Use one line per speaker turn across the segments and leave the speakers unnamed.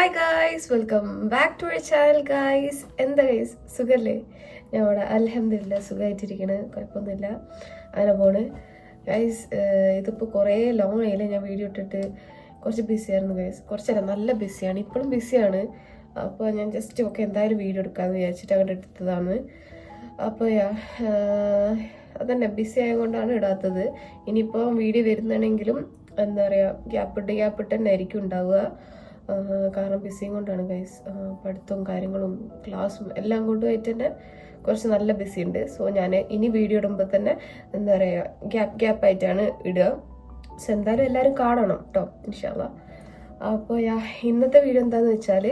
Hi guys, welcome back to our channel guys. എന്താ guys, സുഖല്ലേ? ഞാൻ ഇവിടെ അൽഹംദുലില്ലാ സുഖമായിട്ടിരിക്കണ്, കുഴപ്പമൊന്നുമില്ല, അങ്ങനെ പോണ് ഗൈസ്. ഇതിപ്പോൾ കുറേ ലോങ് ആയില്ലേ ഞാൻ വീഡിയോ ഇട്ടിട്ട്. കുറച്ച് ബിസിയായിരുന്നു ഗൈസ്, കുറച്ചല്ല നല്ല ബിസിയാണ്, ഇപ്പോഴും ബിസിയാണ്. അപ്പോൾ ഞാൻ ജസ്റ്റ് എന്തായാലും വീഡിയോ എടുക്കാമെന്ന് വിചാരിച്ചിട്ട് അങ്ങോട്ട് എടുത്തതാണ്. അപ്പോൾ അതന്നെ ബിസി ആയതുകൊണ്ടാണ് ഇടാത്തത്. ഇനിയിപ്പോൾ വീഡിയോ വരുന്നതാണെങ്കിലും എന്താ പറയുക, ഗ്യാപ്പിട്ട് തന്നെ ആയിരിക്കും ഉണ്ടാവുക. കാരണം ബിസിയും കൊണ്ടാണ് ഗൈസ്, പഠിത്തവും കാര്യങ്ങളും ക്ലാസ്സും എല്ലാം കൊണ്ടുമായിട്ട് തന്നെ കുറച്ച് നല്ല ബിസി ഉണ്ട്. സോ ഞാൻ ഇനി വീഡിയോ ഇടുമ്പോൾ തന്നെ എന്താ പറയുക ഗ്യാപ്പായിട്ടാണ് ഇടുക. സോ എന്തായാലും എല്ലാവരും കാണണം കേട്ടോ, ഇൻഷാ അല്ലാ. അപ്പോൾ ഇന്നത്തെ വീഡിയോ എന്താണെന്ന് വെച്ചാൽ,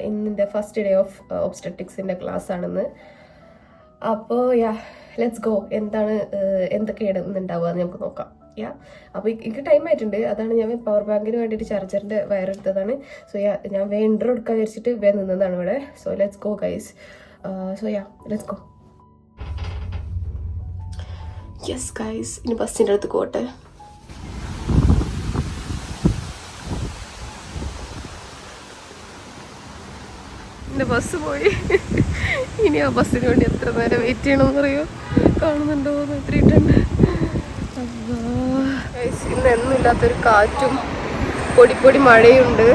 ഇന്നിൻ്റെ ഫസ്റ്റ് ഡേ ഓഫ് ഒബ്സ്റ്ററ്റിക്സിൻ്റെ ക്ലാസ് ആണെന്ന്. അപ്പോൾ ലെറ്റ്സ് ഗോ. എന്തൊക്കെയാണ് ഇന്നുണ്ടാവുക എന്ന് നമുക്ക് നോക്കാം. അപ്പോൾ എനിക്ക് ടൈം ആയിട്ടുണ്ട്, അതാണ് ഞാൻ പവർ ബാങ്കിന് വേണ്ടിയിട്ട് ചാർജറിൻ്റെ വയറെടുത്തതാണ്. സോ ഞാൻ ഇൻട്രോ എടുക്കാൻ വിചാരിച്ചിട്ട് നിന്നതാണ് ഇവിടെ. So let's go guys. So let's go. Yes guys, ഇനി ബസ്സിൻ്റെ അടുത്ത് പോട്ടെ. എൻ്റെ ബസ് പോയി. ഇനി ആ ബസ്സിന് വേണ്ടി എത്ര നേരം വെയിറ്റ് ചെയ്യണമെന്ന് അറിയോ? കാണുന്നുണ്ടോ എത്രയിട്ടുണ്ട്. ഇന്ന് എന്നുമില്ലാത്തൊരു കാറ്റും പൊടി മഴയുണ്ട്.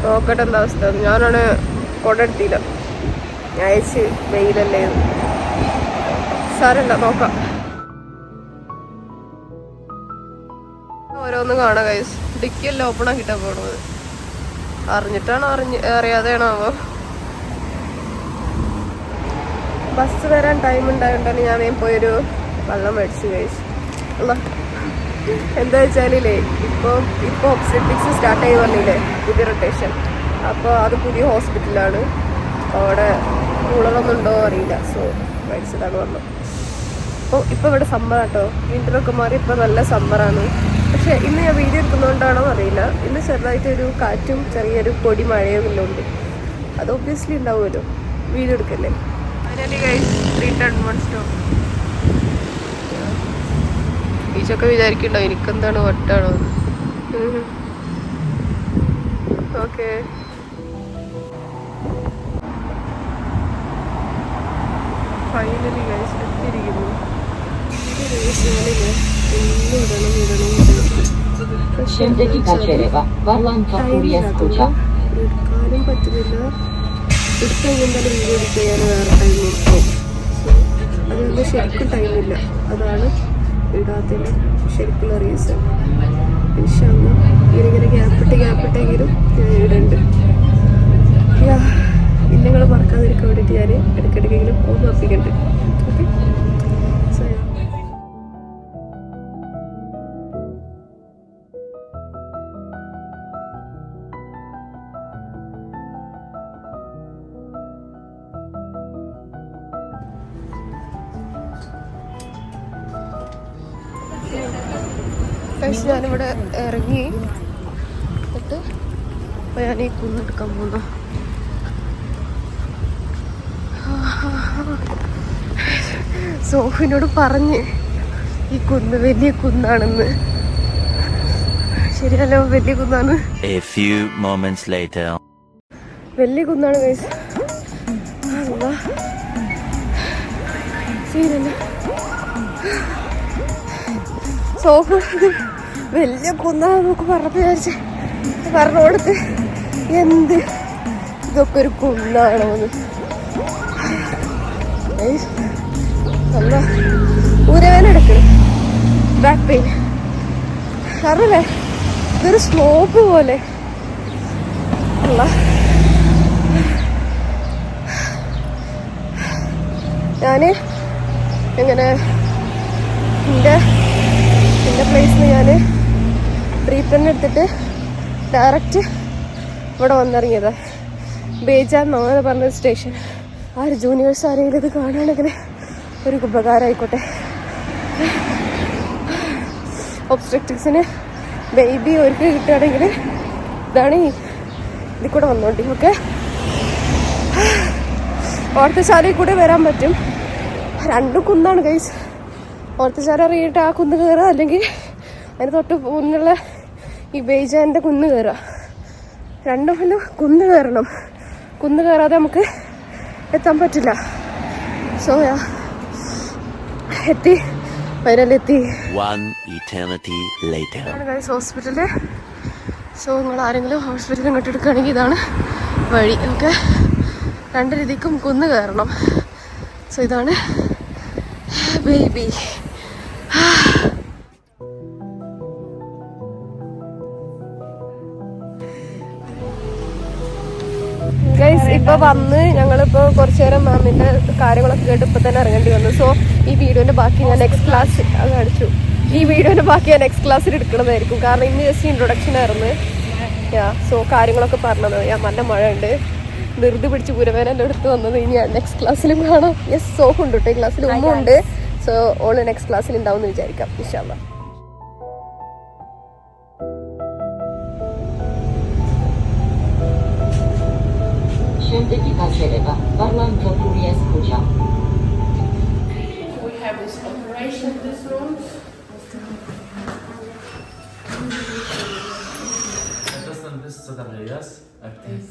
നോക്കട്ടെ എന്താ അവസ്ഥ. ഞാനാണ് കൊട എടുത്തില്ല, ഞാൻ അയച്ച് വെയിലല്ലേ. സാരല്ല, നോക്കാം. ഓരോന്നും കാണാം ഗൈസ്. ഡിക്കിയെല്ലാം ഓപ്പൺ ആക്കിയിട്ടാ പോണത്. അറിഞ്ഞിട്ടാണോ അറിയാതെയാണോ ആവോ. ബസ് വരാൻ ടൈം ഉണ്ടായതുകൊണ്ടാണ് ഞാൻ പോയൊരു വെള്ളം മേടിച്ചു ഗൈസ്. എന്താ വെച്ചാലേ, ഇപ്പോൾ ഒബ്സ്റ്ററ്റിക്സ് സ്റ്റാർട്ട് ചെയ്ത് പറഞ്ഞില്ലേ, പുതിയ റൊട്ടേഷൻ. അപ്പോൾ അത് പുതിയ ഹോസ്പിറ്റലാണ്, അവിടെ കൂളറൊന്നും ഉണ്ടോ അറിയില്ല. സോ മേടിച്ചതാണ് പറഞ്ഞത്. ഇപ്പോൾ ഇവിടെ സമ്മറാട്ടോ, വിൻ്ററൊക്കെ മാറി ഇപ്പോൾ നല്ല സമ്മറാണ്. പക്ഷേ ഇന്ന് ഞാൻ വീഡിയോ എടുക്കുന്നതുകൊണ്ടാണോ അറിയില്ല, ഇന്ന് ചെറുതായിട്ടൊരു കാറ്റും ചെറിയൊരു പൊടി മഴയും എല്ലാം ഉണ്ട്. അത് ഒബ്വിയസ്ലി ഉണ്ടാവുമല്ലോ, വീഡിയോ എടുക്കല്ലേ. Finally guys, 310 stop. ടീച്ചൊക്കെ വിചാരിക്കണ്ടോ എനിക്കെന്താണ് വട്ടാണോ. ഓക്കെ, ഫൈനലി ഗൈസ് എത്തിയിരിക്കുന്നു. എടുക്കാനും പറ്റുന്നില്ല, എടുക്കാൻ എന്തായാലും വീഡിയോ എടുക്കാൻ വേറെ ടൈം കൊടുക്കും. അതുകൊണ്ട് ശരിക്കും ടൈമില്ല, അതാണ് ഇടാത്തതിൻ്റെ ശരിക്കുള്ള റീസൺ. ഇങ്ങനെ ഗ്യാപ്പിട്ടെങ്കിലും ഞാൻ ഇടുന്നുണ്ട്. ഇന്നങ്ങൾ മറക്കാതിരിക്കാൻ വേണ്ടിയിട്ട് ഞാൻ ഇടയ്ക്കിടയ്ക്കെങ്കിലും ഓർമ്മ അപ്പിക്കുന്നുണ്ട്. ഓക്കെ, സോ ഞാനിവിടെ ഇറങ്ങി എന്നിട്ട് അപ്പോൾ ഞാൻ ഈ കുന്നെടുക്കാൻ പോകുന്നു. സോഫിനോട് പറഞ്ഞ് ഈ കുന്ന് വലിയ കുന്നാണെന്ന്. ശരിയല്ലോ, വലിയ കുന്നാണ്, വലിയ കുന്നാണ് ഗൈസ്. ശരിയല്ല, സോഫ് വലിയ കുന്നാന്നൊക്കെ പറഞ്ഞ് കൊടുത്ത് എന്ത് ഇതൊക്കെ ഒരു കുന്നാണോന്ന്. നല്ല ഊരവേന എടുക്കണം, ബാക്ക് പെയിൻ. കാരണല്ലേ ഇതൊരു സ്ലോപ്പ് പോലെ അല്ല. ഞാൻ എങ്ങനെ എൻ്റെ പ്ലേസിൽ നിന്ന് ഞാൻ ട്രീറ്റ്മെൻറ്റ് എടുത്തിട്ട് ഡയറക്റ്റ് ഇവിടെ വന്നിറങ്ങിയതാണ്. ബേജാന്നോ അങ്ങനെ പറഞ്ഞ സ്റ്റേഷൻ. ആര് ജൂനിയേഴ്സ് ആരെങ്കിലും ഇത് കാണുകയാണെങ്കിൽ ഒരു ഉപകാരമായിക്കോട്ടെ. ഒബ്സ്ട്രക്റ്റിക്സിന് ബേബി ഒരുക്ക് കിട്ടുകയാണെങ്കിൽ ഇതാണ് ഇതിൽ കൂടെ വന്നോണ്ടി. ഓക്കെ, ഓർത്തശാലയിൽ കൂടെ വരാൻ പറ്റും. രണ്ടും കുന്നാണ് ഗൈസ്. ഓർത്തശാല ഇറങ്ങിയിട്ട് ആ കുന്ന് കയറുക, അല്ലെങ്കിൽ അതിന് തൊട്ട് മുന്നുള്ള ഈ ബേജാൻ്റെ കുന്ന് കയറുക. രണ്ടും കൊല്ലം കുന്ന് കയറണം. കുന്ന് കയറാതെ നമുക്ക് എത്താൻ പറ്റില്ല. സോ എത്തി, വയനാട്ടിലെത്തി. ഹോസ്പിറ്റല്. സോ നിങ്ങൾ ആരെങ്കിലും ഹോസ്പിറ്റലിൽ ഇങ്ങോട്ട് എടുക്കുകയാണെങ്കിൽ ഇതാണ് വഴി. നമുക്ക് 2 രീതിക്കും കുന്ന് കയറണം. സോ ഇതാണ് ബേബി. ഗൈസ് ഇപ്പൊ വന്ന് ഞങ്ങളിപ്പോ കുറച്ചു നേരം മാമിന്റെ കാര്യങ്ങളൊക്കെ കേട്ട് ഇപ്പൊ തന്നെ ഇറങ്ങേണ്ടി വന്നു. സോ ഈ വീഡിയോന്റെ ബാക്കി ഞാൻ നെക്സ്റ്റ് ക്ലാസ് കാണിച്ചു. ഈ വീഡിയോന്റെ ബാക്കി ഞാൻ നെക്സ്റ്റ് ക്ലാസ്സിൽ എടുക്കണതായിരിക്കും. കാരണം ഇന്ന് ജസ്റ്റ് ഇൻട്രൊഡക്ഷൻ ആയിരുന്നു. സോ കാര്യങ്ങളൊക്കെ പറഞ്ഞത് നല്ല മഴ ഉണ്ട്, ധൃതി പിടിച്ച് പുരവേനെല്ലാം എടുത്ത് വന്നത്. ഇനി നെക്സ്റ്റ് ക്ലാസ്സിലും കാണാം. യെസ്, സോഹ് ഉണ്ട് കേട്ടോ ഈ ക്ലാസ്സിൽ, ഉമ്മുണ്ട്. സോ ഓള് നെക്സ്റ്റ് ക്ലാസ്സിൽ ഉണ്ടാവും എന്ന് വിചാരിക്കാം ഇൻഷാ അല്ലാഹ്.
Świętyki Pacierewa, Warlanto Kuria Skudzia.
We have this operation in this room.
Das dann bis zu der Reyes aktiv.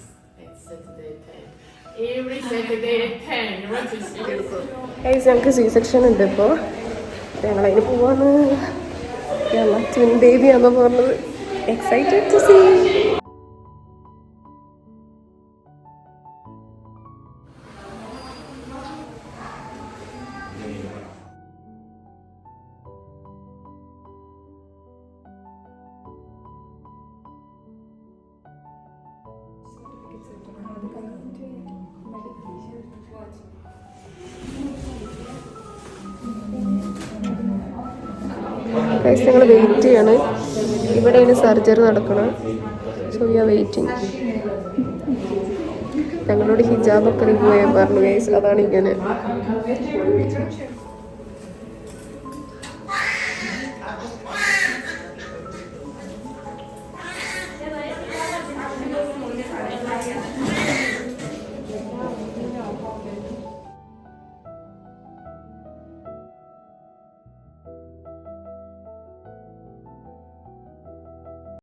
It's Saturday 10. Every Saturday at 10. What is beautiful.
Guys ഞങ്ങൾക്ക് സി സെക്ഷൻ ഉണ്ട് ഇപ്പോൾ. ഞങ്ങളതിന് പോവാന്ന്. ട്വിൻ ബേബിയാണെന്ന് പറഞ്ഞത്. Excited to see. Guys ഞങ്ങൾ wait ചെയ്യാണ്. ഇവിടെയാണ് സർജറി നടക്കണം. So we are waiting. ഞങ്ങളോട് ഹിജാബൊക്കെ റിമൂവ് ചെയ്യാൻ പറഞ്ഞു ഗൈസ്. അതാണ് ഇങ്ങനെ.